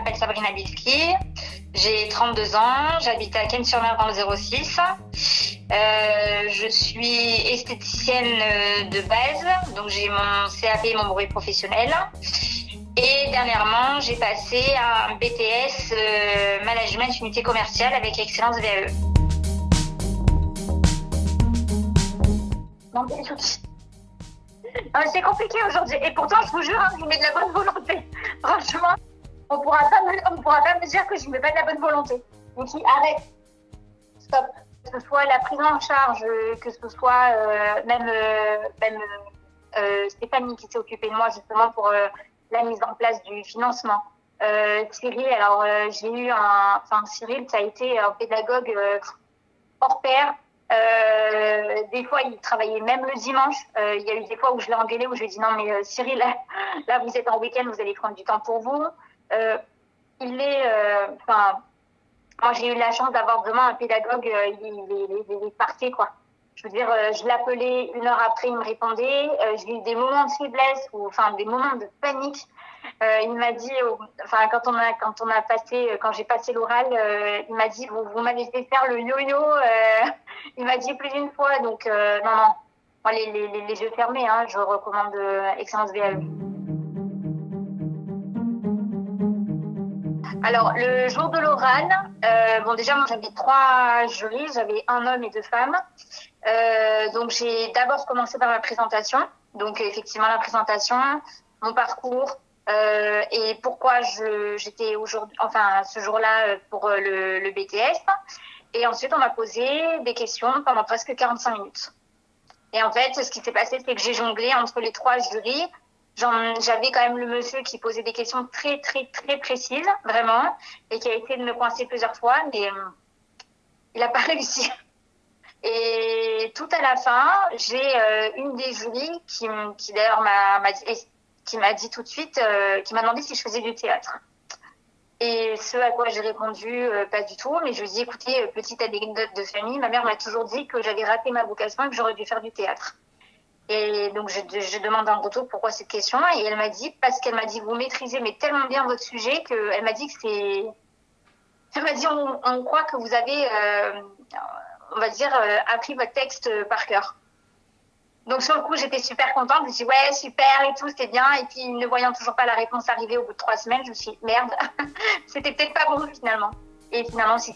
m'appelle Sabrina Bilki, j'ai 32 ans, j'habite à Cannes-sur-Mer dans le 06. Je suis esthéticienne de base, donc j'ai mon CAP et mon brevet professionnel. Et dernièrement, j'ai passé un BTS Management Unité Commerciale avec Excellence VAE. Non, c'est compliqué aujourd'hui. Et pourtant, je vous jure, je mets de la bonne volonté. Franchement, on pourra pas me dire que je mets pas de la bonne volonté. Donc, arrête. Stop. Que ce soit la prise en charge, que ce soit même Stéphanie qui s'est occupée de moi justement pour la mise en place du financement. Cyril, alors j'ai eu Cyril, ça a été un pédagogue hors pair. Des fois, il travaillait même le dimanche. Il y a eu des fois où je l'ai engueulé, où je lui ai dit non mais Cyril, là vous êtes en week-end, vous allez prendre du temps pour vous. Moi j'ai eu la chance d'avoir vraiment un pédagogue, il est parfait quoi. Je veux dire, je l'appelais 1 heure après, il me répondait. J'ai eu des moments de faiblesse ou des moments de panique. Il m'a dit, quand j'ai passé l'oral, il m'a dit, vous m'avez fait faire le yo-yo. Il m'a dit plus d'une fois, donc non. Moi, les yeux fermés, hein, je recommande Excellence VAE. Alors, le jour de l'oral, déjà, moi, j'avais 3 jurys, j'avais un homme et 2 femmes. Donc, j'ai d'abord commencé par ma présentation. Donc, effectivement, la présentation, mon parcours et pourquoi j'étais ce jour-là pour le BTS. Et ensuite, on m'a posé des questions pendant presque 45 minutes. Et en fait, ce qui s'est passé, c'est que j'ai jonglé entre les 3 jurys. J'avais quand même le monsieur qui posait des questions très, très, très précises, vraiment, et qui a essayé de me coincer plusieurs fois, mais il n'a pas réussi. Et tout à la fin, j'ai une des jurys qui d'ailleurs m'a dit tout de suite, qui m'a demandé si je faisais du théâtre. Et ce à quoi j'ai répondu, pas du tout, mais je lui ai dit, écoutez, petite anecdote de famille, ma mère m'a toujours dit que j'avais raté ma vocation et que j'aurais dû faire du théâtre. Et donc, je demande en retour pourquoi cette question. Et elle m'a dit, parce qu'elle m'a dit, vous maîtrisez mais tellement bien votre sujet qu'elle m'a dit elle m'a dit, on croit que vous avez, appris votre texte par cœur. Donc, sur le coup, j'étais super contente. Je me suis dit, ouais, super et tout, c'était bien. Et puis, ne voyant toujours pas la réponse arriver au bout de 3 semaines, je me suis dit, merde, c'était peut-être pas bon finalement. Et finalement, si.